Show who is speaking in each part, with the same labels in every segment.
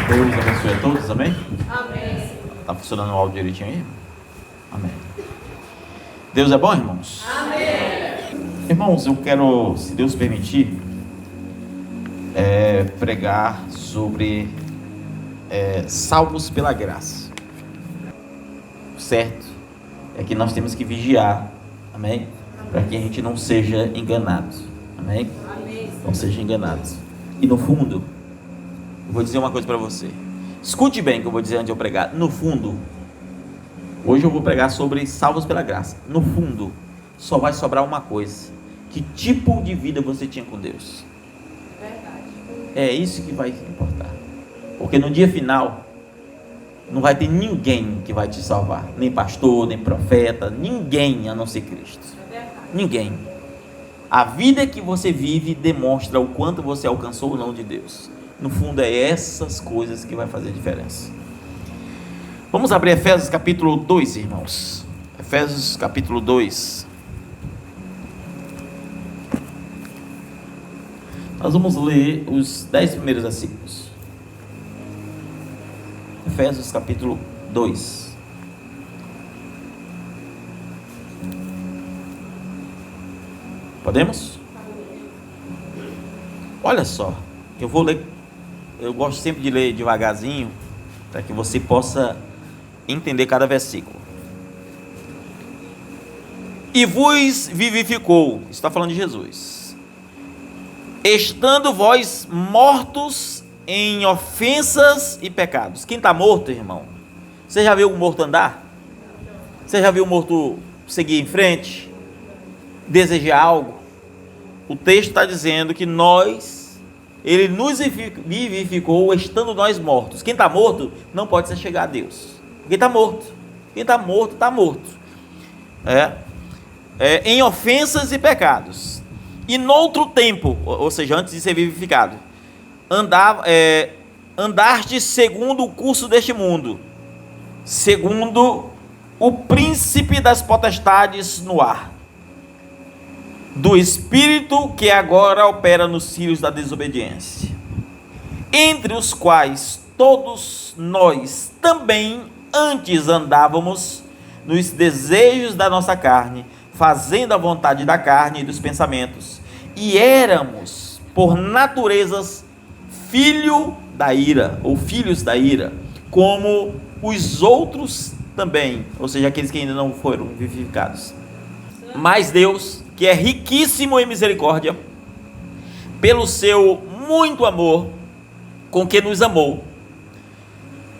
Speaker 1: Deus abençoe a todos, amém?
Speaker 2: Amém.
Speaker 1: Tá funcionando o áudio direitinho aí? Amém. Deus é bom, irmãos?
Speaker 2: Amém.
Speaker 1: Irmãos, eu quero, se Deus permitir, pregar sobre salvos pela graça. Certo? É que nós temos que vigiar, amém? Para que a gente não seja enganado, amém?
Speaker 2: Amém.
Speaker 1: Não seja enganado. E no fundo, eu vou dizer uma coisa para você. Escute bem o que eu vou dizer antes de eu pregar. No fundo, hoje eu vou pregar sobre salvos pela graça. No fundo, só vai sobrar uma coisa: que tipo de vida você tinha com Deus.
Speaker 2: Verdade.
Speaker 1: É isso que vai importar. Porque no dia final, não vai ter ninguém que vai te salvar. Nem pastor, nem profeta, ninguém a não ser Cristo.
Speaker 2: É verdade.
Speaker 1: Ninguém. A vida que você vive demonstra o quanto você alcançou ou não de Deus. No fundo, é essas coisas que vai fazer diferença. Vamos abrir Efésios capítulo 2, irmãos. Efésios capítulo 2. Nós vamos ler os 10 primeiros versículos. Efésios capítulo 2. Podemos? Olha só, eu vou ler. Eu gosto sempre de ler devagarzinho, para que você possa entender cada versículo. E vos vivificou, está falando de Jesus, estando vós mortos em ofensas e pecados. Quem está morto, irmão? Você já viu um morto andar? Você já viu um morto seguir em frente? Desejar algo? O texto está dizendo que Ele nos vivificou estando nós mortos. Quem está morto não pode se chegar a Deus. Quem está morto? Quem está morto, está morto. Em ofensas e pecados. E noutro tempo, ou seja, antes de ser vivificado, andaste segundo o curso deste mundo, segundo o príncipe das potestades no ar, do espírito que agora opera nos filhos da desobediência, entre os quais todos nós também antes andávamos nos desejos da nossa carne, fazendo a vontade da carne e dos pensamentos, e éramos por naturezas filhos da ira, como os outros também, ou seja, aqueles que ainda não foram vivificados. Mas Deus, que é riquíssimo em misericórdia, pelo seu muito amor com que nos amou,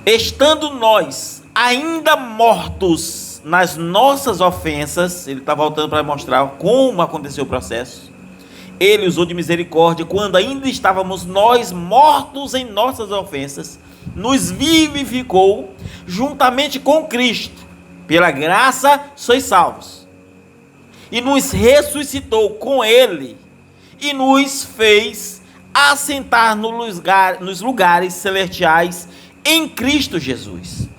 Speaker 1: estando nós ainda mortos nas nossas ofensas, ele está voltando para mostrar como aconteceu o processo. Ele usou de misericórdia quando ainda estávamos nós mortos em nossas ofensas, nos vivificou juntamente com Cristo. Pela graça sois salvos. E nos ressuscitou com Ele, e nos fez assentar nos lugares celestiais em Cristo Jesus,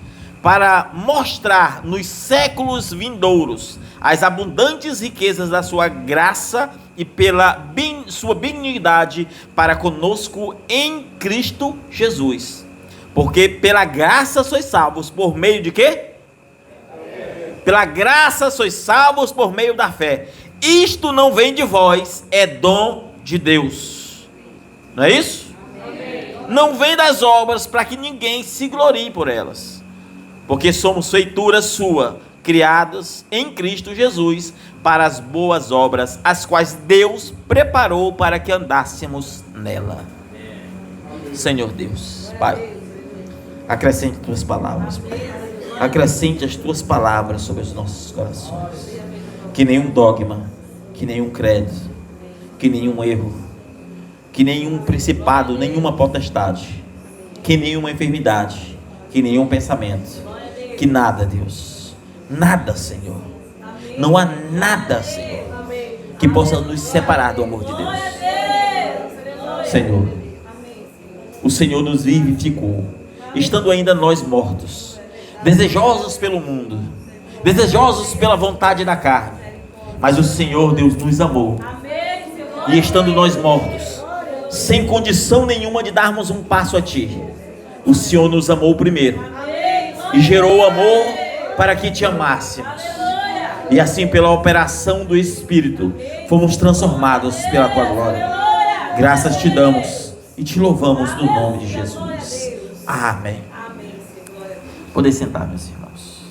Speaker 1: para mostrar nos séculos vindouros as abundantes riquezas da sua graça e pela sua benignidade para conosco em Cristo Jesus. Porque pela graça sois salvos por meio de quê? Pela graça sois salvos por meio da fé. Isto não vem de vós, é dom de Deus. Não é isso? Amém. Não vem das obras, para que ninguém se glorie por elas. Porque somos feitura sua, criados em Cristo Jesus, para as boas obras, as quais Deus preparou para que andássemos nela. Senhor Deus, Pai, acrescente tuas palavras, Pai. Acrescente as tuas palavras sobre os nossos corações. Que nenhum dogma, que nenhum credo, que nenhum erro, que nenhum principado, nenhuma potestade, que nenhuma enfermidade, que nenhum pensamento, que nada, Deus, nada, Senhor, não há nada, Senhor, que possa nos separar do amor de Deus. Senhor, o Senhor nos vivificou, estando ainda nós mortos, desejosos pelo mundo, desejosos pela vontade da carne, mas o Senhor Deus nos amou, e estando nós mortos, sem condição nenhuma de darmos um passo a Ti, O Senhor nos amou primeiro e gerou o amor para que te amássemos. E assim, pela operação do Espírito, fomos transformados pela tua glória. Graças te damos e te louvamos no nome de Jesus. Amém. Poder sentar, meus irmãos.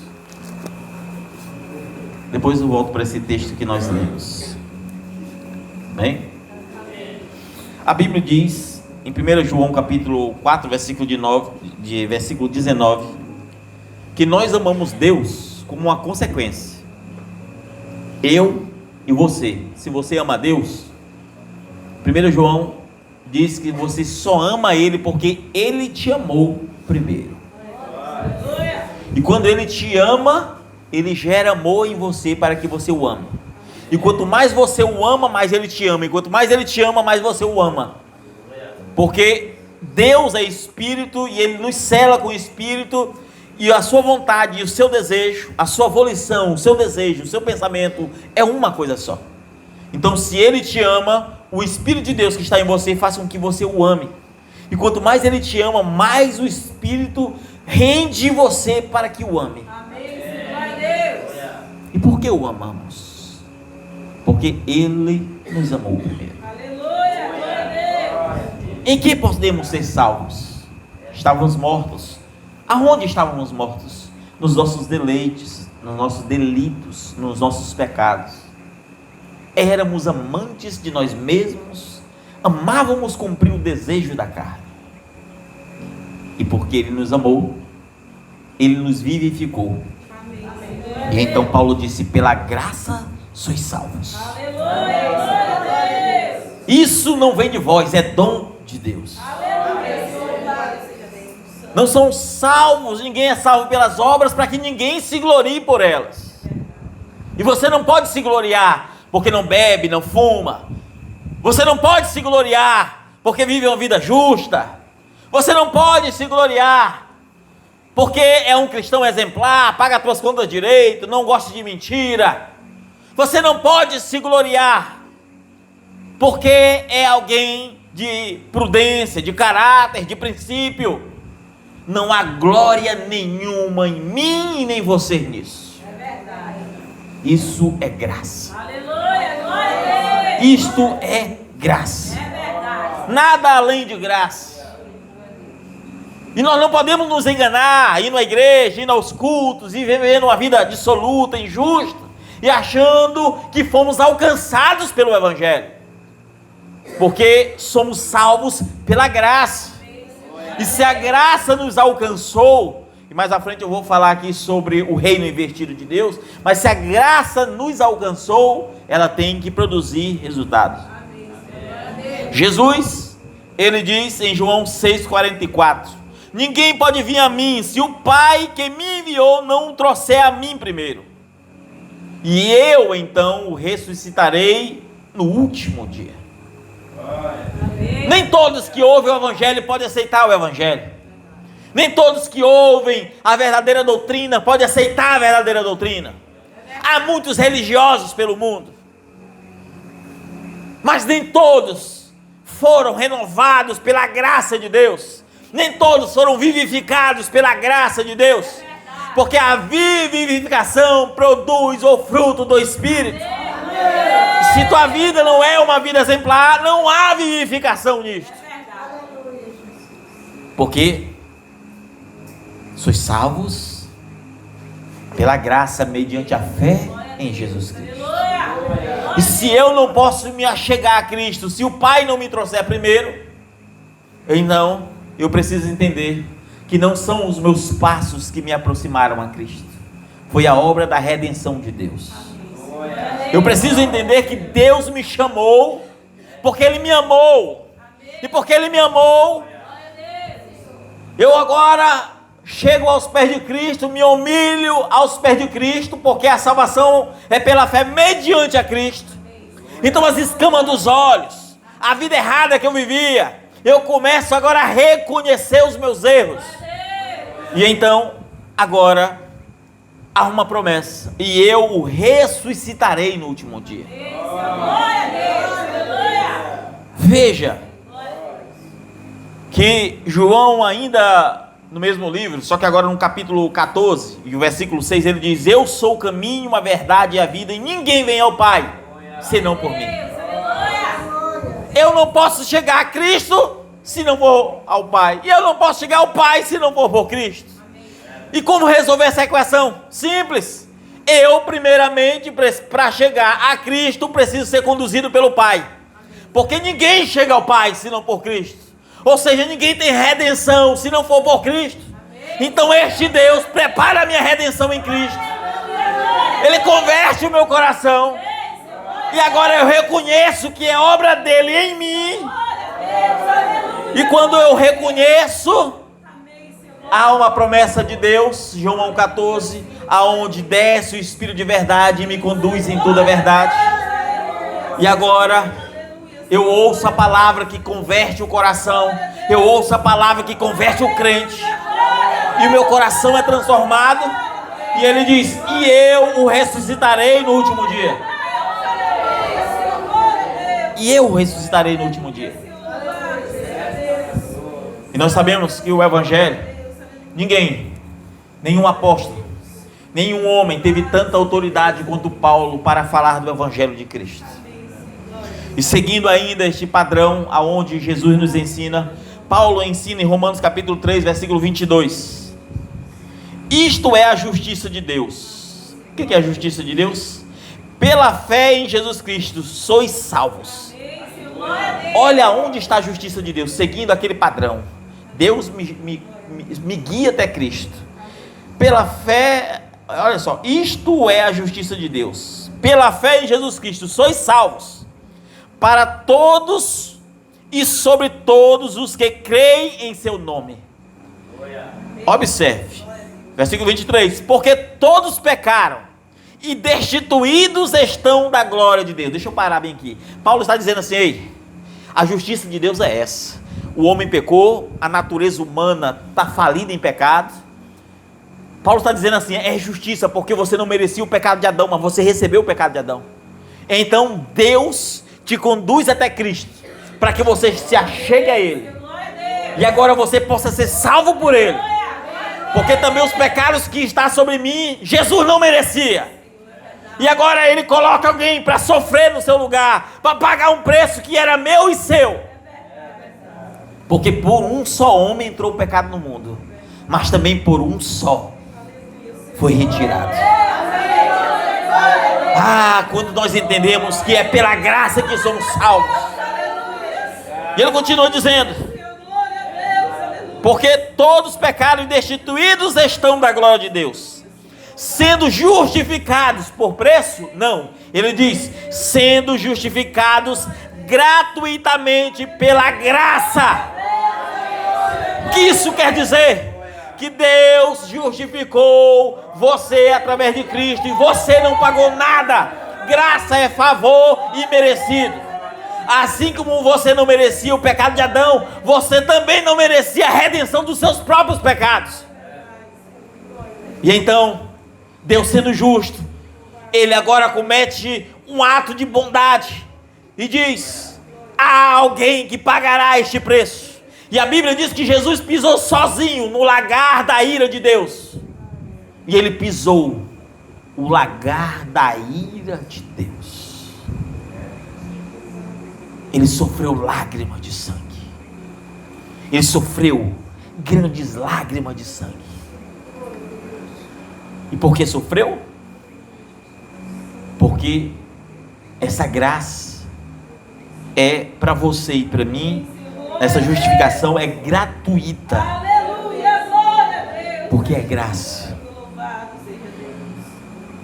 Speaker 1: Depois eu volto para esse texto que nós lemos. Amém? A Bíblia diz, em 1 João capítulo 4, versículo 19, que nós amamos Deus como uma consequência. Eu e você. Se você ama a Deus, 1 João diz que você só ama Ele porque Ele te amou primeiro. E quando Ele te ama, Ele gera amor em você para que você o ame. E quanto mais você o ama, mais Ele te ama. E quanto mais Ele te ama, mais você o ama. Porque Deus é Espírito e Ele nos cela com o Espírito. E a sua vontade e o seu desejo, a sua volição, o seu desejo, o seu pensamento é uma coisa só. Então, se Ele te ama, o Espírito de Deus que está em você faz com que você o ame. E quanto mais Ele te ama, mais o Espírito rende você para que o ame.
Speaker 2: Amém. Glória a Deus.
Speaker 1: E por que o amamos? Porque Ele nos amou primeiro.
Speaker 2: Aleluia. Glória a Deus.
Speaker 1: Em que podemos ser salvos? Estávamos mortos. Aonde estávamos mortos? Nos nossos deleites, nos nossos delitos, nos nossos pecados. Éramos amantes de nós mesmos, amávamos cumprir o desejo da carne. E porque Ele nos amou, Ele nos vivificou. E então Paulo disse: pela graça sois salvos.
Speaker 2: Aleluia. Glória a Deus.
Speaker 1: Isso não vem de vós, é dom de Deus. Não são salvos, ninguém é salvo pelas obras, para que ninguém se glorie por elas. E você não pode se gloriar porque não bebe, não fuma. Você não pode se gloriar porque vive uma vida justa. Você não pode se gloriar porque é um cristão exemplar, paga as suas contas direito, não gosta de mentira. Você não pode se gloriar porque é alguém de prudência, de caráter, de princípio. Não há glória nenhuma em mim e nem você nisso.
Speaker 2: É verdade.
Speaker 1: Isso é graça.
Speaker 2: Aleluia. Glória a Deus.
Speaker 1: Isto é graça.
Speaker 2: É verdade.
Speaker 1: Nada além de graça. E nós não podemos nos enganar, indo à igreja, indo aos cultos e vivendo uma vida dissoluta, injusta, e achando que fomos alcançados pelo Evangelho. Porque somos salvos pela graça. E se a graça nos alcançou, e mais à frente eu vou falar aqui sobre o reino invertido de Deus, mas se a graça nos alcançou, ela tem que produzir resultados. Jesus, Ele diz em João 6,44, ninguém pode vir a mim, se o Pai que me enviou não o trouxer a mim primeiro. E eu então o ressuscitarei no último dia. Nem todos que ouvem o Evangelho podem aceitar o Evangelho. Nem todos que ouvem a verdadeira doutrina podem aceitar a verdadeira doutrina. Há muitos religiosos pelo mundo, mas nem todos foram renovados pela graça de Deus. Nem todos foram vivificados pela graça de Deus. Porque a vivificação produz o fruto do Espírito. Se tua vida não é uma vida exemplar, não há vivificação nisto. Porque sois salvos pela graça mediante a fé em Jesus Cristo. E se eu não posso me achegar a Cristo, se o Pai não me trouxer primeiro, então eu preciso entender que não são os meus passos que me aproximaram a Cristo, foi a obra da redenção de Deus. Eu preciso entender que Deus me chamou porque Ele me amou. E porque Ele me amou, eu agora chego aos pés de Cristo, me humilho aos pés de Cristo, porque a salvação é pela fé mediante a Cristo. Então as escamas dos olhos, a vida errada que eu vivia, eu começo agora a reconhecer os meus erros. E então, agora há uma promessa, e eu o ressuscitarei no último dia. Veja, que João ainda no mesmo livro, só que agora no capítulo 14 e o versículo 6, ele diz: eu sou o caminho, a verdade e a vida, e ninguém vem ao Pai senão por mim. Eu não posso chegar a Cristo se não for ao Pai, e eu não posso chegar ao Pai se não for por Cristo. E como resolver essa equação? Simples. Eu, primeiramente, para chegar a Cristo, preciso ser conduzido pelo Pai, porque ninguém chega ao Pai se não por Cristo. Ou seja, ninguém tem redenção se não for por Cristo. Então este Deus prepara a minha redenção em Cristo. Ele converte o meu coração. E agora eu reconheço que é obra dele em mim. E quando eu reconheço, há uma promessa de Deus, João 14, aonde desce o Espírito de verdade e me conduz em toda a verdade. E agora eu ouço a palavra que converte o coração. Eu ouço a palavra que converte o crente. E o meu coração é transformado. E ele diz: e eu o ressuscitarei no último dia. E eu o ressuscitarei no último dia. E nós sabemos que o Evangelho, nenhum apóstolo, nenhum homem teve tanta autoridade quanto Paulo para falar do Evangelho de Cristo. E seguindo ainda este padrão aonde Jesus nos ensina, Paulo ensina em Romanos capítulo 3, versículo 22. Isto é a justiça de Deus. O que é a justiça de Deus? Pela fé em Jesus Cristo sois salvos. Olha onde está a justiça de Deus, seguindo aquele padrão. Deus me guia até Cristo. Pela fé, olha só, isto é a justiça de Deus. Pela fé em Jesus Cristo sois salvos, para todos e sobre todos os que creem em seu nome. Observe, versículo 23, porque todos pecaram e destituídos estão da glória de Deus. Deixa eu parar bem aqui. Paulo está dizendo assim: ei, a justiça de Deus é essa. O homem pecou, a natureza humana está falida em pecado. Paulo está dizendo assim: é justiça, porque você não merecia o pecado de Adão, mas você recebeu o pecado de Adão. Então Deus te conduz até Cristo, para que você se achegue a Ele, e agora você possa ser salvo por Ele, porque também os pecados que estão sobre mim, Jesus não merecia, e agora Ele coloca alguém para sofrer no seu lugar, para pagar um preço que era meu e seu, porque por um só homem entrou o pecado no mundo, mas também por um só foi retirado. Quando nós entendemos que é pela graça que somos salvos. E ele continua dizendo: porque todos pecaram e destituídos estão da glória de Deus, sendo justificados por preço? Não, ele diz: sendo justificados gratuitamente pela graça. O que isso quer dizer? Que Deus justificou você através de Cristo, e você não pagou nada. Graça é favor imerecido. Assim como você não merecia o pecado de Adão, você também não merecia a redenção dos seus próprios pecados. E então, Deus sendo justo, Ele agora comete um ato de bondade e diz: há alguém que pagará este preço. E a Bíblia diz que Jesus pisou sozinho no lagar da ira de Deus. E Ele pisou o lagar da ira de Deus. Ele sofreu lágrimas de sangue. Ele sofreu grandes lágrimas de sangue. E por que sofreu? Porque essa graça é para você e para mim. Essa justificação é gratuita. Porque é graça.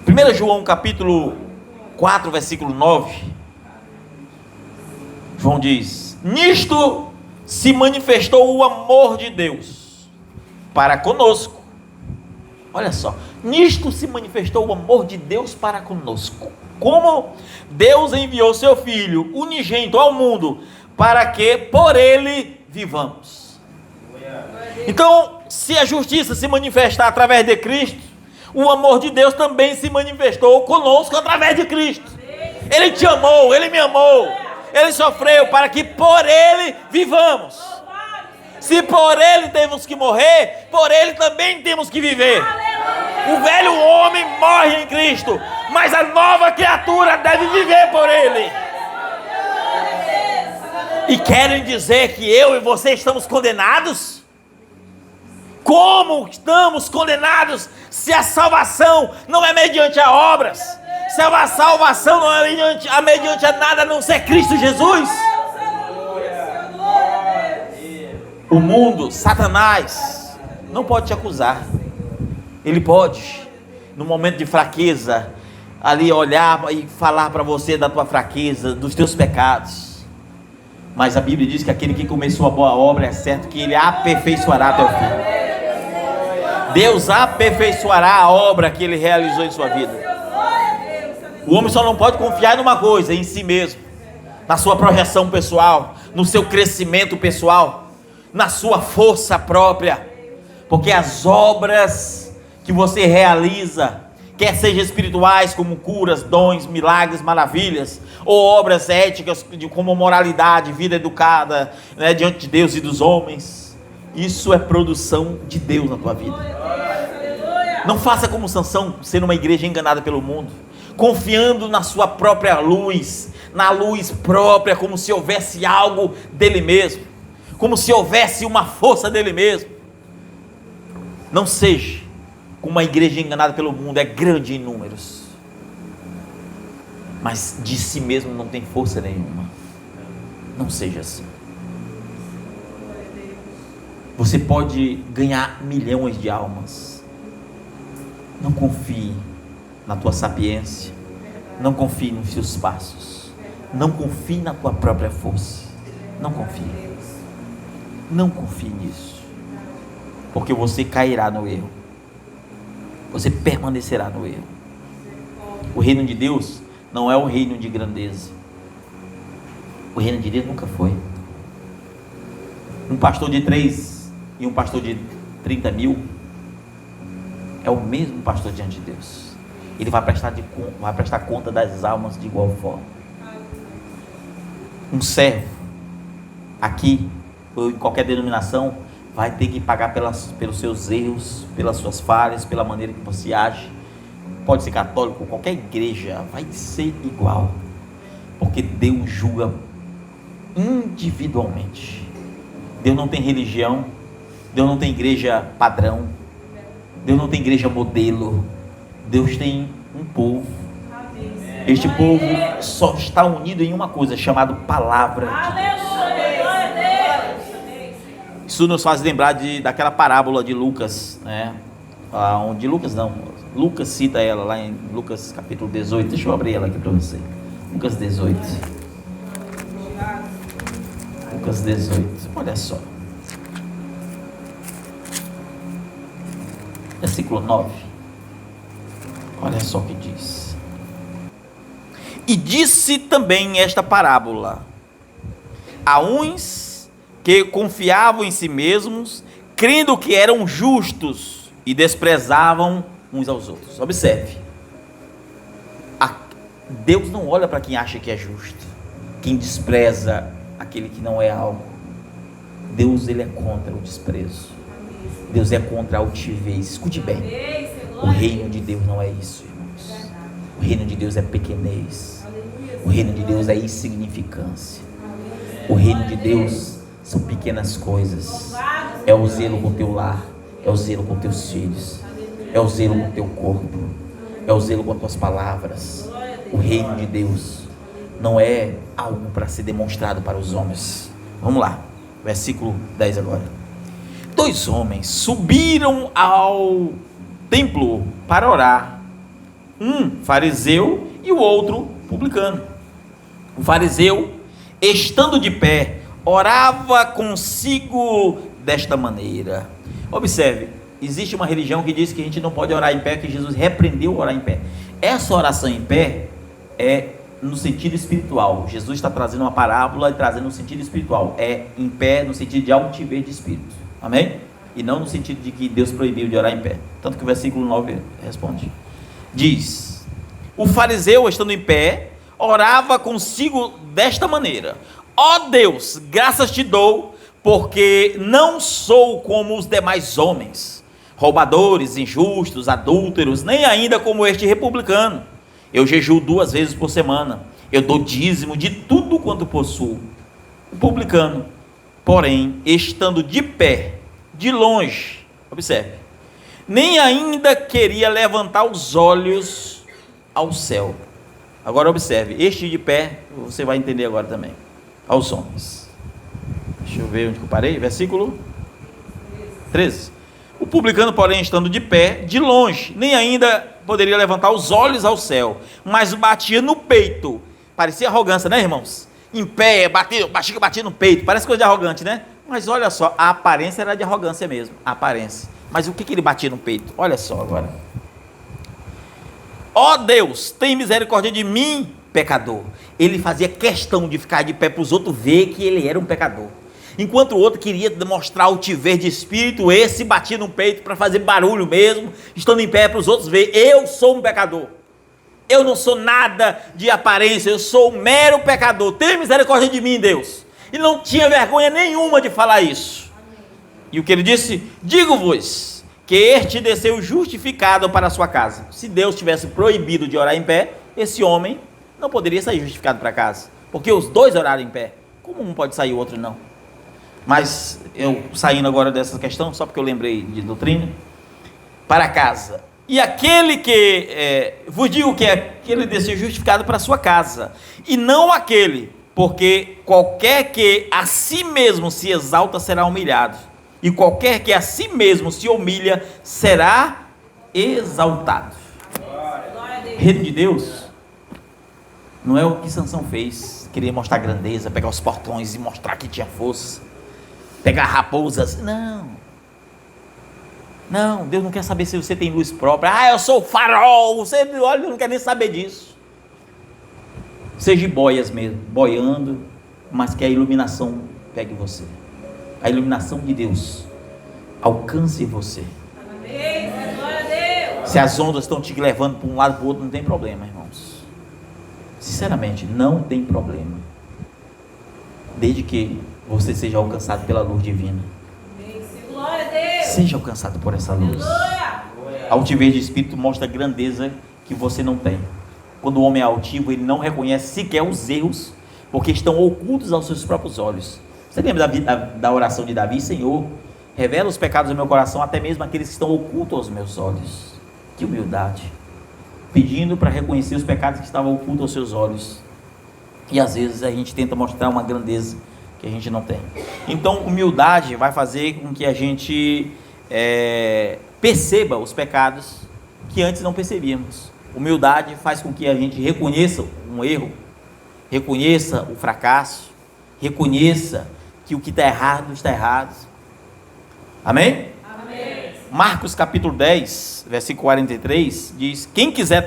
Speaker 1: 1 João capítulo 4, versículo 9. João diz: nisto se manifestou o amor de Deus para conosco. Olha só, nisto se manifestou o amor de Deus para conosco. Como Deus enviou seu Filho unigênito ao mundo, para que por ele vivamos. Então, se a justiça se manifestar através de Cristo, o amor de Deus também se manifestou conosco através de Cristo. Ele te amou, Ele me amou, Ele sofreu para que por Ele vivamos. Se por ele temos que morrer, por ele também temos que viver. O velho homem morre em Cristo, mas a nova criatura deve viver por ele. E querem dizer que eu e você estamos condenados? Como estamos condenados se a salvação não é mediante as obras? Se a salvação não é mediante a nada a não ser Cristo Jesus? O mundo, Satanás, não pode te acusar. Ele pode, no momento de fraqueza, ali olhar e falar para você da tua fraqueza, dos teus pecados. Mas a Bíblia diz que aquele que começou a boa obra, é certo que ele aperfeiçoará até o fim. Deus aperfeiçoará a obra que ele realizou em sua vida. O homem só não pode confiar numa coisa, em si mesmo, na sua projeção pessoal, no seu crescimento pessoal, na sua força própria, porque as obras que você realiza, quer sejam espirituais, como curas, dons, milagres, maravilhas, ou obras éticas, como moralidade, vida educada, né, diante de Deus e dos homens, isso é produção de Deus na tua vida. Não faça como Sansão, ser uma igreja enganada pelo mundo, confiando na sua própria luz, na luz própria, como se houvesse algo dele mesmo, como se houvesse uma força dele mesmo. Não seja como uma igreja enganada pelo mundo, é grande em números, mas de si mesmo não tem força nenhuma. Não seja assim. Você pode ganhar milhões de almas. Não confie na tua sapiência, não confie nos seus passos, não confie na tua própria força. Não confie nisso, porque você cairá no erro, você permanecerá no erro. O reino de Deus não é um reino de grandeza. O reino de Deus nunca foi. Um pastor de 3 e um pastor de 30 mil é o mesmo pastor diante de Deus. Ele vai prestar conta das almas de igual forma. Um servo aqui ou em qualquer denominação vai ter que pagar pelos seus erros, pelas suas falhas, pela maneira que você age. Pode ser católico, qualquer igreja vai ser igual, porque Deus julga individualmente. Deus não tem religião, Deus não tem igreja padrão, Deus não tem igreja modelo. Deus tem um povo. Este povo só está unido em uma coisa, chamada palavra de Deus. Isso nos faz lembrar daquela parábola de Lucas, né? Onde Lucas cita ela lá em Lucas capítulo 18. Deixa eu abrir ela aqui para você. Lucas 18. Lucas 18. Olha só. Versículo 9. Olha só o que diz. E disse também esta parábola a uns que confiavam em si mesmos, crendo que eram justos, e desprezavam uns aos outros. Observe, Deus não olha para quem acha que é justo, quem despreza aquele que não é algo. Deus, ele é contra o desprezo. Deus é contra a altivez. Escute bem, o reino de Deus não é isso, irmãos. O reino de Deus é pequenez. O reino de Deus é insignificância. O reino de Deus são pequenas coisas. É o zelo com o teu lar, é o zelo com teus filhos, é o zelo com o teu corpo, é o zelo com as tuas palavras. O reino de Deus não é algo para ser demonstrado para os homens. Vamos lá, versículo 10 agora. 2 homens subiram ao templo para orar, um fariseu e o outro publicano. O fariseu, estando de pé, orava consigo desta maneira. Observe, existe uma religião que diz que a gente não pode orar em pé, que Jesus repreendeu orar em pé. Essa oração em pé é no sentido espiritual. Jesus está trazendo uma parábola e trazendo no sentido espiritual. É em pé no sentido de altivez de espírito. Amém? E não no sentido de que Deus proibiu de orar em pé. Tanto que o versículo 9 responde. Diz: o fariseu, estando em pé, orava consigo desta maneira: ó Deus, graças te dou, porque não sou como os demais homens, roubadores, injustos, adúlteros, nem ainda como este republicano. Eu jejuo 2 vezes por semana, eu dou dízimo de tudo quanto possuo. O publicano, porém, estando de pé, de longe, observe, nem ainda queria levantar os olhos ao céu. Agora observe, este de pé, você vai entender agora também, aos homens. Deixa eu ver onde eu parei, versículo 13. O publicano, porém, estando de pé, de longe, nem ainda poderia levantar os olhos ao céu, mas batia no peito. Parecia arrogância, né, irmãos? Em pé, batia no peito, parece coisa de arrogante, né? Mas olha só, a aparência era de arrogância mesmo, a aparência. Mas o que ele batia no peito? Olha só agora. Ó Deus, tem misericórdia de mim, pecador. Ele fazia questão de ficar de pé para os outros ver que ele era um pecador. Enquanto o outro queria demonstrar altiver de espírito, esse batia no peito para fazer barulho mesmo, estando em pé para os outros ver, eu sou um pecador. Eu não sou nada de aparência, eu sou um mero pecador. Tem misericórdia de mim, Deus. E não tinha vergonha nenhuma de falar isso. E o que ele disse? Digo-vos que este desceu justificado para a sua casa. Se Deus tivesse proibido de orar em pé, esse homem não poderia sair justificado para casa, porque os dois oraram em pé. Como um pode sair, o outro não? Mas eu saindo agora dessa questão, só porque eu lembrei de doutrina, para casa. E aquele que, vos digo que aquele desceu justificado para a sua casa, e não aquele, porque qualquer que a si mesmo se exalta será humilhado, e qualquer que a si mesmo se humilha será exaltado. Reino de Deus não é o que Sansão fez, queria mostrar grandeza, pegar os portões e mostrar que tinha força, pegar raposas. Não, Deus não quer saber se você tem luz própria. Eu sou o farol, você olha, não quer nem saber disso. Seja boias mesmo, boiando, mas que a iluminação pegue você. A iluminação de Deus alcance você. Se as ondas estão te levando para um lado para o outro, não tem problema, irmãos. Sinceramente, não tem problema. Desde que você seja alcançado pela luz divina. Seja alcançado por essa luz. A altivez de espírito mostra a grandeza que você não tem. Quando o homem é altivo, ele não reconhece sequer os erros, porque estão ocultos aos seus próprios olhos. Você lembra da oração de Davi? Senhor, revela os pecados do meu coração, até mesmo aqueles que estão ocultos aos meus olhos. Que humildade. Pedindo para reconhecer os pecados que estavam ocultos aos seus olhos. E às vezes a gente tenta mostrar uma grandeza que a gente não tem. Então, humildade vai fazer com que a gente perceba os pecados que antes não percebíamos. Humildade faz com que a gente reconheça um erro, reconheça o fracasso, reconheça que o que está errado, está errado. Amém? Amém. Marcos capítulo 10, versículo 43, diz, quem quiser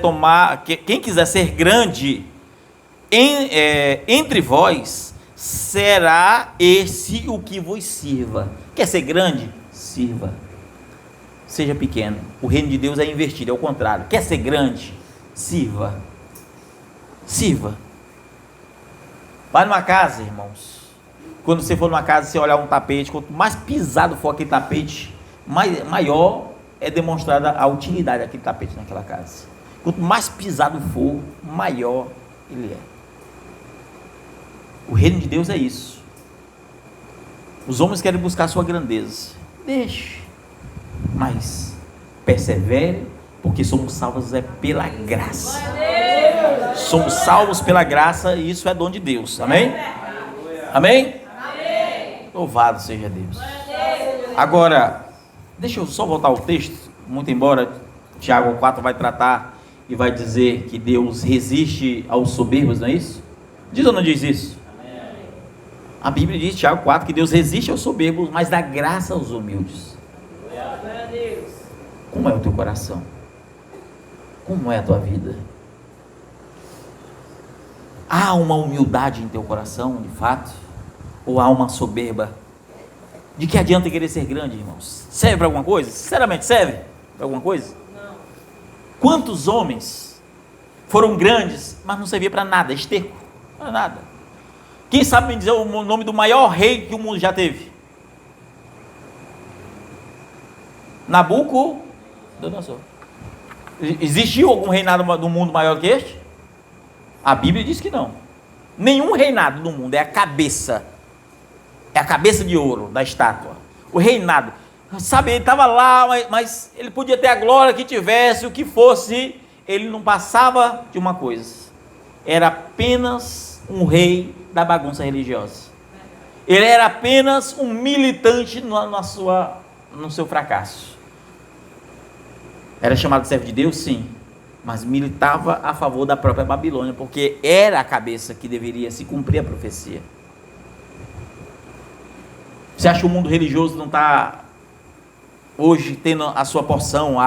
Speaker 1: ser grande entre vós, será esse o que vos sirva. Quer ser grande? Sirva. Seja pequeno. O reino de Deus é invertido, é o contrário. Quer ser grande? Sirva. Sirva. Vai numa casa, irmãos. Quando você for numa casa, você olhar um tapete, quanto mais pisado for aquele tapete, maior é demonstrada a utilidade daquele tapete naquela casa. Quanto mais pisado for, maior ele é. O reino de Deus é isso. Os homens querem buscar a sua grandeza. Deixe. Mas persevere, porque somos salvos pela graça. Somos salvos pela graça e isso é dom de Deus. Amém? Amém? Louvado seja Deus. Agora, deixa eu só voltar ao texto. Muito embora Tiago 4 vai tratar e vai dizer que Deus resiste aos soberbos, não é isso? Diz ou não diz isso? A Bíblia diz, Tiago 4, que Deus resiste aos soberbos, mas dá graça aos humildes. Como é o teu coração? Como é a tua vida? Há uma humildade em teu coração, de fato? Ou há uma soberba? De que adianta querer ser grande, irmãos? Serve para alguma coisa? Sinceramente, serve para alguma coisa? Não. Quantos homens foram grandes, mas não servia para nada, esterco, para nada? Quem sabe me dizer o nome do maior rei que o mundo já teve? Nabucodonosor. Existiu algum reinado do mundo maior que este? A Bíblia diz que não. Nenhum reinado do mundo é a cabeça de ouro da estátua. O reinado, sabe, ele estava lá, mas ele podia ter a glória que tivesse, o que fosse, ele não passava de uma coisa. Era apenas um rei da bagunça religiosa. Ele era apenas um militante no seu fracasso. Era chamado de servo de Deus? Sim. Mas militava a favor da própria Babilônia, porque era a cabeça que deveria se cumprir a profecia. Você acha que o mundo religioso não está hoje tendo a sua porção,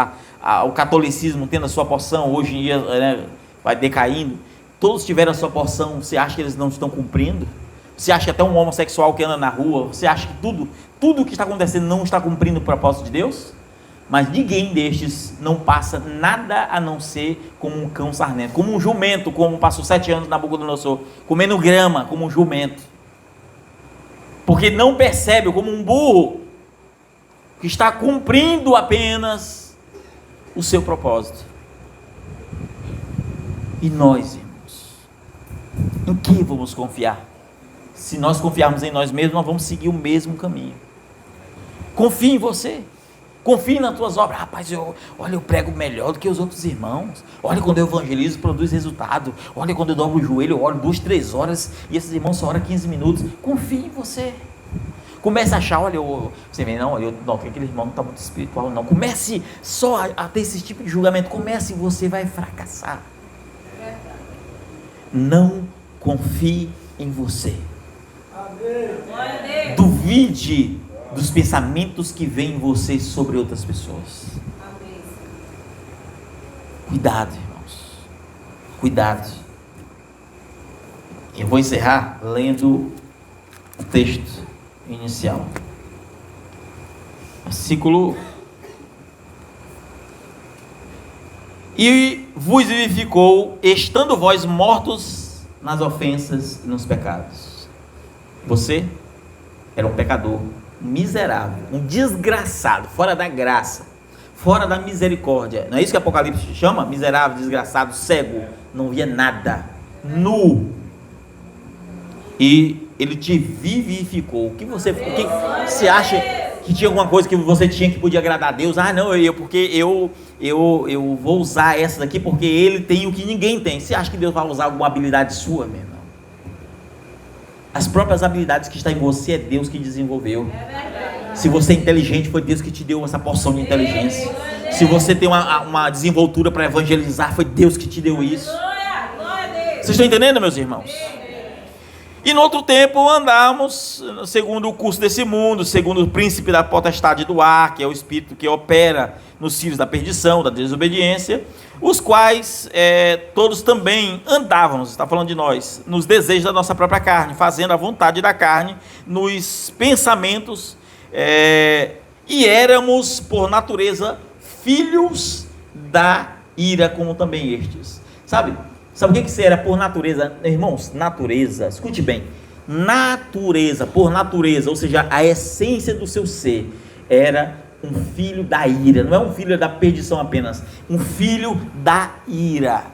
Speaker 1: o catolicismo tendo a sua porção, hoje em dia, né, vai decaindo? Todos tiveram a sua porção, você acha que eles não estão cumprindo? Você acha que até um homossexual que anda na rua, você acha que tudo que está acontecendo não está cumprindo o propósito de Deus? Mas ninguém destes não passa nada a não ser como um cão sarnento, como um jumento, como passou 7 anos na Nabucodonosor, comendo grama como um jumento. Porque não percebe, como um burro, que está cumprindo apenas o seu propósito. E nós, irmãos, em que vamos confiar? Se nós confiarmos em nós mesmos, nós vamos seguir o mesmo caminho. Confie em você. Confie nas tuas obras. Rapaz, eu prego melhor do que os outros irmãos. Olha, quando eu evangelizo, produz resultado. Olha, quando eu dobro o joelho, eu oro 2, 3 horas e esses irmãos só oram 15 minutos. Confie em você. Comece a achar, você vê, não, aquele irmão não está muito espiritual, não. Comece só a ter esse tipo de julgamento. Comece e você vai fracassar. Não confie em você. Duvide dos pensamentos que vêm em você sobre outras pessoas. Cuidado, irmãos. Cuidado. Eu vou encerrar lendo o texto inicial. Versículo: e vos vivificou, estando vós mortos nas ofensas e nos pecados. Você era um pecador, um miserável, um desgraçado, fora da graça, fora da misericórdia. Não é isso que Apocalipse chama? Miserável, desgraçado, cego, não via nada, nu. E ele te vivificou. O que você acha que tinha alguma coisa que você tinha que podia agradar a Deus? Ah, não, porque eu vou usar essa daqui porque ele tem o que ninguém tem. Você acha que Deus vai usar alguma habilidade sua, meu irmão? As próprias habilidades que estão em você é Deus que desenvolveu. Se você é inteligente, foi Deus que te deu essa porção de inteligência. Se você tem uma desenvoltura para evangelizar, foi Deus que te deu isso. Vocês estão entendendo, meus irmãos? E no outro tempo andamos segundo o curso desse mundo, segundo o príncipe da potestade do ar, que é o espírito que opera nos filhos da perdição, da desobediência, os quais todos também andávamos, está falando de nós, nos desejos da nossa própria carne, fazendo a vontade da carne, nos pensamentos, e éramos por natureza filhos da ira, como também estes. Sabe o que você era por natureza? Irmãos, natureza, escute bem, natureza, por natureza, ou seja, a essência do seu ser, era um filho da ira. Não é um filho da perdição apenas, um filho da ira.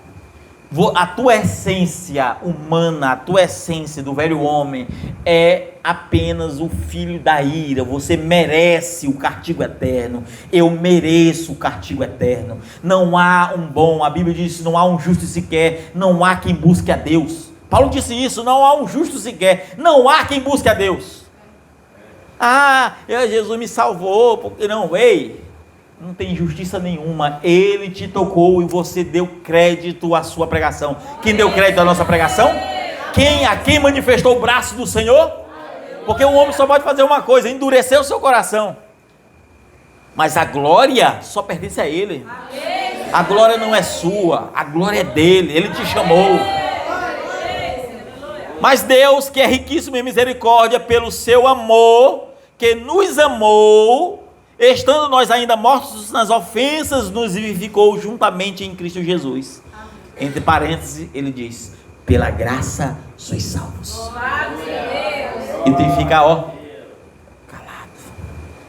Speaker 1: A tua essência humana, a tua essência do velho homem é apenas o filho da ira. Você merece o castigo eterno. Eu mereço o castigo eterno. Não há um bom, a Bíblia diz, não há um justo sequer, não há quem busque a Deus. Paulo disse isso, não há um justo sequer, não há quem busque a Deus. Jesus me salvou, porque não, não tem justiça nenhuma. Ele te tocou e você deu crédito à sua pregação. Quem deu crédito à nossa pregação? A quem manifestou o braço do Senhor? Porque o homem só pode fazer uma coisa: endurecer o seu coração. Mas a glória só pertence a Ele. A glória não é sua, a glória é dele. Ele te chamou. Mas Deus, que é riquíssimo em misericórdia, pelo seu amor, que nos amou, estando nós ainda mortos nas ofensas, nos vivificou juntamente em Cristo Jesus. Entre parênteses, ele diz: pela graça sois salvos. E tem que ficar,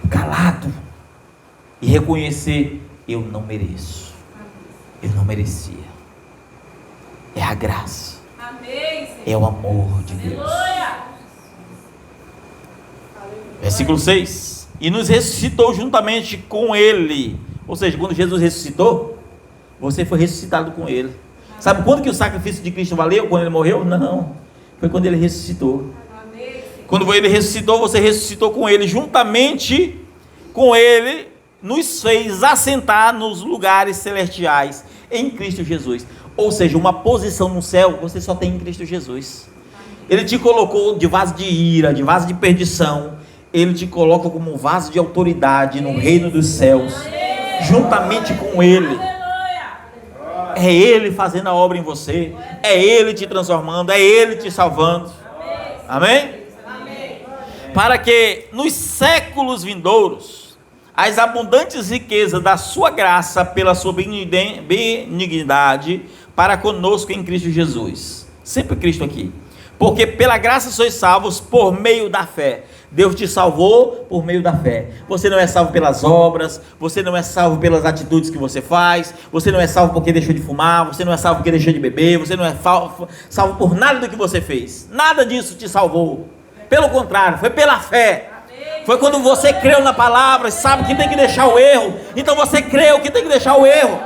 Speaker 1: calado. e reconhecer: eu não mereço, eu não merecia. É a graça,
Speaker 2: Amém, Senhor.
Speaker 1: é o amor de Deus.
Speaker 2: Aleluia.
Speaker 1: Versículo 6: e nos ressuscitou juntamente com Ele. Ou seja, quando Jesus ressuscitou, você foi ressuscitado com Ele. Sabe quando que o sacrifício de Cristo valeu? Quando Ele morreu? Não, foi quando Ele ressuscitou.
Speaker 2: Amém, Senhor.
Speaker 1: Quando Ele ressuscitou, você ressuscitou com Ele. Juntamente com Ele, nos fez assentar nos lugares celestiais em Cristo Jesus. Ou seja, uma posição no céu você só tem em Cristo Jesus. Ele te colocou de vaso de ira, de vaso de perdição. Ele te coloca como um vaso de autoridade no reino dos céus, juntamente com Ele.
Speaker 2: Aleluia.
Speaker 1: É Ele fazendo a obra em você, é Ele te transformando, é Ele te salvando. Amém?
Speaker 2: Amém.
Speaker 1: Para que nos séculos vindouros as abundantes riquezas da sua graça pela sua benignidade para conosco em Cristo Jesus. Sempre Cristo aqui. Porque pela graça sois salvos por meio da fé. Deus te salvou por meio da fé. Você não é salvo pelas obras, você não é salvo pelas atitudes que você faz, você não é salvo porque deixou de fumar, você não é salvo porque deixou de beber, você não é salvo por nada do que você fez. Nada disso te salvou. Pelo contrário, foi pela fé. Foi quando você creu na palavra e sabe que tem que deixar o erro. Então você creu que tem que deixar o erro.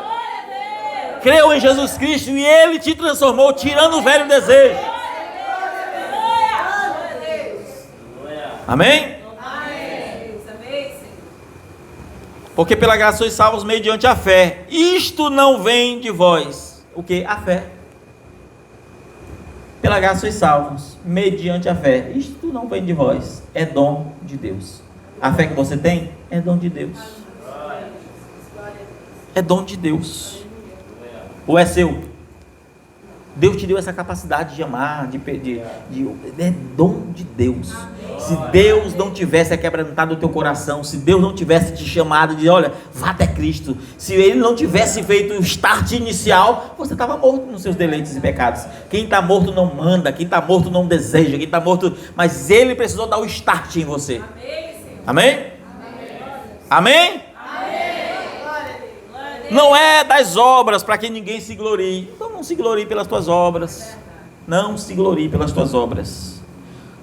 Speaker 1: Creu em Jesus Cristo e Ele te transformou, tirando o velho desejo. Amém?
Speaker 2: Amém, Senhor.
Speaker 1: Porque pela graça sois salvos mediante a fé. Isto não vem de vós. O que? A fé. Pela graça sois salvos mediante a fé. Isto não vem de vós. É dom de Deus. A fé que você tem é dom de Deus. É dom de Deus. Ou é seu? Deus te deu essa capacidade de amar, é dom de Deus. Se Deus não tivesse quebrantado o teu coração, se Deus não tivesse te chamado de, olha, vá até Cristo, se Ele não tivesse feito o start inicial, você estava morto nos seus deleites e pecados. Quem está morto não manda, quem está morto não deseja, quem está morto, mas Ele precisou dar o start em você. Amém? Amém? Não é das obras para que ninguém se glorie. Então não se glorie pelas tuas obras. Não se glorie pelas tuas obras.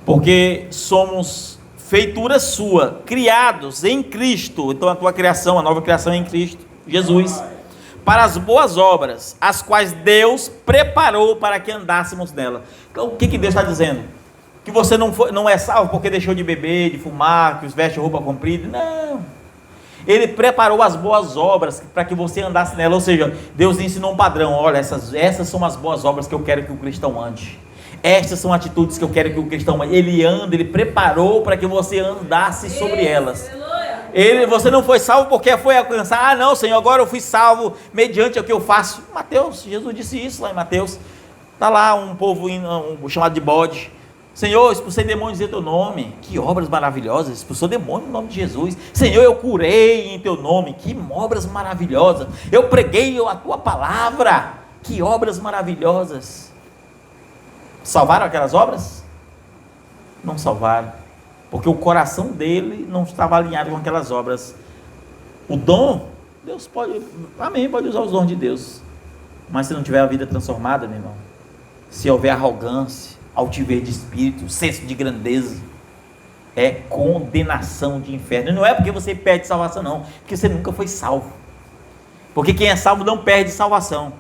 Speaker 1: Porque somos feitura sua, criados em Cristo. Então a tua criação, a nova criação é em Cristo Jesus, para as boas obras, as quais Deus preparou para que andássemos nela. Então o que Deus está dizendo? Que você não é salvo porque deixou de beber, de fumar, que os veste roupa comprida. Não. Ele preparou as boas obras para que você andasse nela. Ou seja, Deus ensinou um padrão. Olha, essas são as boas obras que eu quero que o cristão ande. Estas são atitudes que eu quero que o cristão ande. Ele anda, ele preparou para que você andasse sobre elas. Você não foi salvo porque foi alcançar. Ah não, Senhor, agora eu fui salvo mediante o que eu faço. Mateus, Jesus disse isso lá em Mateus. Está lá um povo chamado de bode. Senhor, expulsei demônios em teu nome. Que obras maravilhosas. Expulsou demônio no nome de Jesus. Senhor, eu curei em teu nome. Que obras maravilhosas. Eu preguei a tua palavra. Que obras maravilhosas. Salvaram aquelas obras? Não salvaram. Porque o coração dele não estava alinhado com aquelas obras. O dom, Deus pode, amém, pode usar os dons de Deus. Mas se não tiver a vida transformada, meu irmão, se houver arrogância, altivez de espírito, senso de grandeza, é condenação de inferno. E não é porque você perde salvação, não, porque você nunca foi salvo. Porque quem é salvo não perde salvação.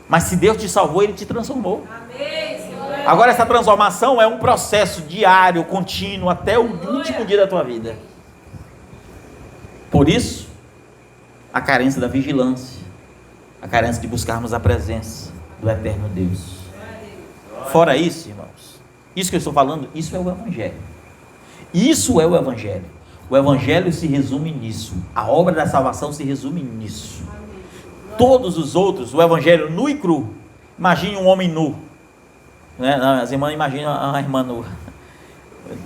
Speaker 1: Mas se Deus te salvou, Ele te transformou.
Speaker 2: Amém, Senhor.
Speaker 1: Agora essa transformação é um processo diário, contínuo, até o último dia da tua vida. Por isso, a carência da vigilância, a carência de buscarmos a presença do eterno Deus. Fora isso, irmãos, isso que eu estou falando, isso é o Evangelho. Isso é o Evangelho. O Evangelho se resume nisso. A obra da salvação se resume nisso. Todos os outros, o Evangelho nu e cru. Imagine um homem nu, né? As irmãs imaginam a irmã nua.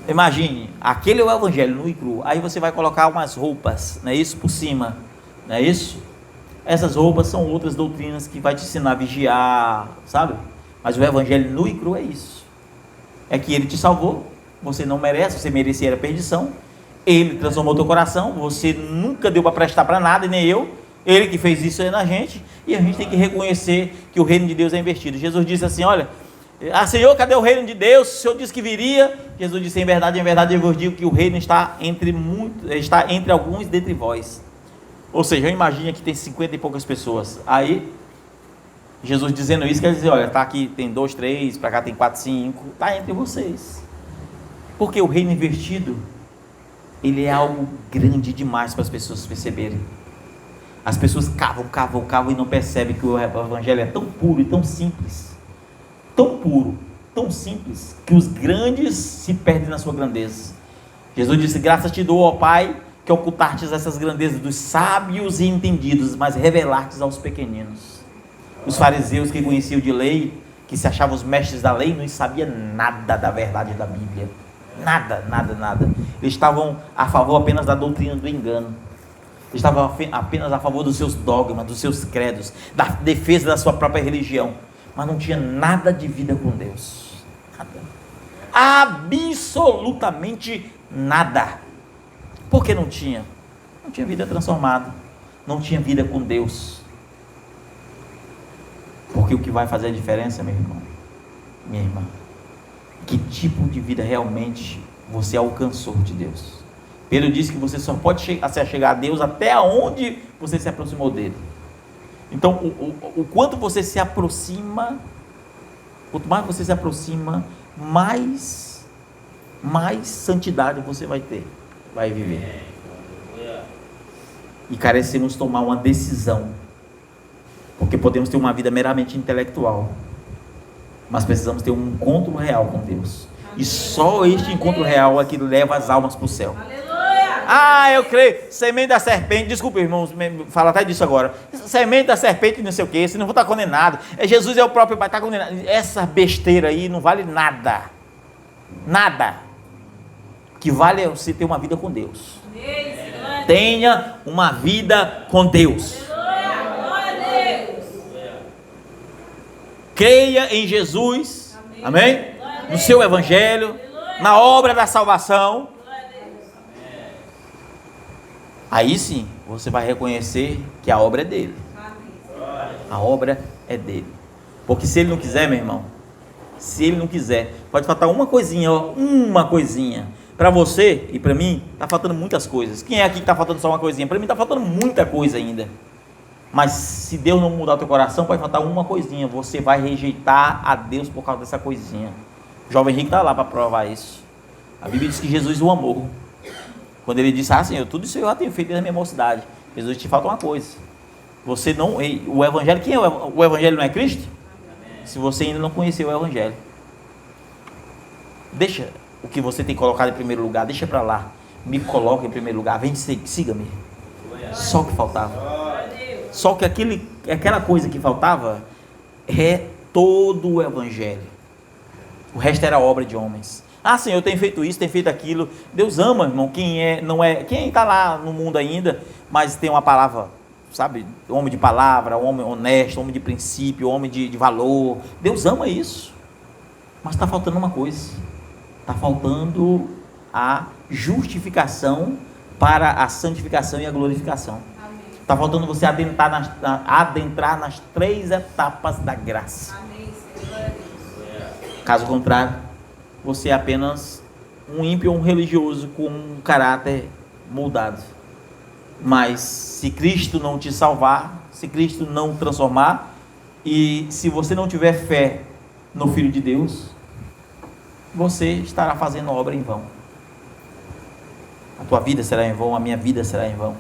Speaker 1: Imagine, aquele é o Evangelho nu e cru. Aí você vai colocar umas roupas, não é isso, por cima, não é isso? Essas roupas são outras doutrinas que vai te ensinar a vigiar, sabe? Mas o Evangelho nu e cru é isso. É que Ele te salvou. Você não merece, você merecia a perdição. Ele transformou teu coração, você nunca deu para prestar para nada, e nem eu. Ele que fez isso aí na gente, e a gente tem que reconhecer que o reino de Deus é investido. Jesus disse assim, olha, Senhor, cadê o reino de Deus? O Senhor disse que viria. Jesus disse, em verdade eu vos digo que o reino está entre alguns dentre vós. Ou seja, imagine que tem 50 e poucas pessoas. Aí, Jesus dizendo isso, quer dizer, olha, está aqui, tem 2, 3, para cá tem 4, 5, está entre vocês. Porque o reino invertido, ele é algo grande demais para as pessoas perceberem. As pessoas cavam e não percebem que o evangelho é tão puro e tão simples. Tão puro, tão simples, que os grandes se perdem na sua grandeza. Jesus disse, graças te dou, ó Pai, que ocultastes essas grandezas dos sábios e entendidos, mas revelastes aos pequeninos. Os fariseus que conheciam de lei, que se achavam os mestres da lei, não sabiam nada da verdade da Bíblia. Nada. Eles estavam a favor apenas da doutrina do engano. Eles estavam apenas a favor dos seus dogmas, dos seus credos, da defesa da sua própria religião. Mas não tinha nada de vida com Deus. Nada. Absolutamente nada. Por que não tinha? Não tinha vida transformada. Não tinha vida com Deus. Porque o que vai fazer a diferença, meu irmão, minha irmã, que tipo de vida realmente você alcançou de Deus? Pedro disse que você só pode chegar a Deus até onde você se aproximou dele. Então, o quanto você se aproxima, quanto mais você se aproxima, mais santidade você vai ter, vai viver. E carecemos tomar uma decisão, porque podemos ter uma vida meramente intelectual, mas precisamos ter um encontro real com Deus. E só este encontro real é que leva as almas para o céu. Eu creio, semente da serpente, desculpa irmãos, fala até disso agora, semente da serpente não sei o que, senão vou estar condenado, Jesus é o próprio Pai, está condenado, essa besteira aí não vale nada, o que vale é você ter uma vida com Deus, tenha uma vida com Deus, creia em Jesus, amém? No seu evangelho, na obra da salvação. Aí sim, você vai reconhecer que a obra é dele. A obra é dele. Porque se ele não quiser, meu irmão, se ele não quiser, pode faltar uma coisinha, para você e para mim, está faltando muitas coisas. Quem é aqui que está faltando só uma coisinha? Para mim está faltando muita coisa ainda. Mas se Deus não mudar o teu coração, pode faltar uma coisinha. Você vai rejeitar a Deus por causa dessa coisinha. O jovem rico está lá para provar isso. A Bíblia diz que Jesus o amou. Quando ele disse, Senhor, tudo isso eu já tenho feito desde a minha mocidade. Jesus, te falta uma coisa. Você não, o Evangelho, quem é o Evangelho não é Cristo? Se você ainda não conheceu o Evangelho, deixa o que você tem colocado em primeiro lugar, deixa para lá. Me coloca em primeiro lugar, vem, siga-me. Só o que faltava. Só que aquela coisa que faltava é todo o Evangelho. O resto era obra de homens. Senhor, eu tenho feito isso, tenho feito aquilo. Deus ama, irmão, quem está lá no mundo ainda, mas tem uma palavra, sabe, homem de palavra, homem honesto, homem de princípio, homem de valor. Deus ama isso. Mas está faltando uma coisa. Está faltando a justificação para a santificação e a glorificação. Está faltando você adentrar nas 3 etapas da graça. Amém. Caso contrário, você é apenas um ímpio ou um religioso com um caráter moldado. Mas se Cristo não te salvar, se Cristo não transformar, e se você não tiver fé no Filho de Deus, você estará fazendo obra em vão. A tua vida será em vão, a minha vida será em vão.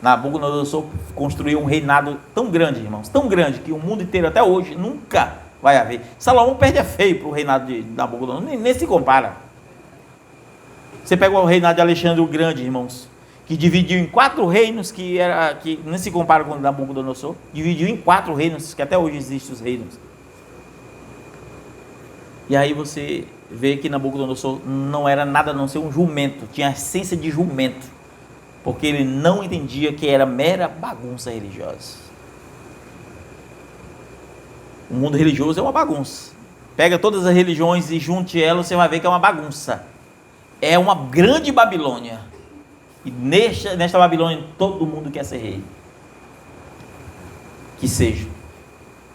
Speaker 1: Nabucodonosor construiu um reinado tão grande, irmãos, tão grande, que o mundo inteiro até hoje nunca vai haver. Salomão perde a feio para o reinado de Nabucodonosor, nem se compara. Você pega o reinado de Alexandre o Grande, irmãos, que dividiu em 4 reinos, que nem se compara com Nabucodonosor, dividiu em 4 reinos, que até hoje existem os reinos. E aí você vê que Nabucodonosor não era nada a não ser um jumento, tinha a essência de jumento, porque ele não entendia que era mera bagunça religiosa. O mundo religioso é uma bagunça. Pega todas as religiões e junte elas, você vai ver que é uma bagunça. É uma grande Babilônia. E nesta Babilônia todo mundo quer ser rei. Que seja.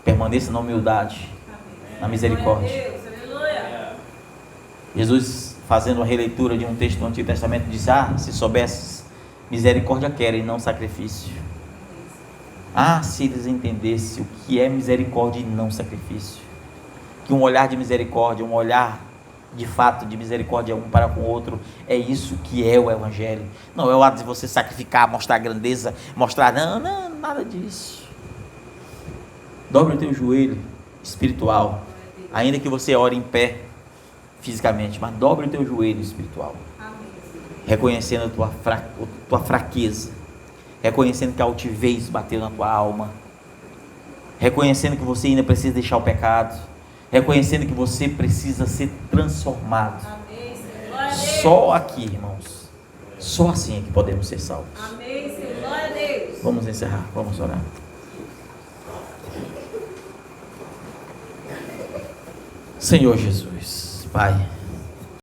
Speaker 1: Permaneça na humildade, na misericórdia. Jesus, fazendo uma releitura de um texto do Antigo Testamento, disse: se soubesses, misericórdia querem, não sacrifício. Se eles entendessem o que é misericórdia e não sacrifício. Que um olhar de misericórdia, um olhar de fato de misericórdia um para com o outro, é isso que é o Evangelho. Não é o ato de você sacrificar, mostrar grandeza, mostrar, não, nada disso. Dobre o teu joelho espiritual, ainda que você ore em pé fisicamente, mas dobre o teu joelho espiritual. Reconhecendo a tua fraqueza, reconhecendo que a altivez bateu na tua alma, reconhecendo que você ainda precisa deixar o pecado, reconhecendo que você precisa ser transformado. Só aqui, irmãos, só assim é que podemos ser salvos. Vamos encerrar, vamos orar. Senhor Jesus, Pai,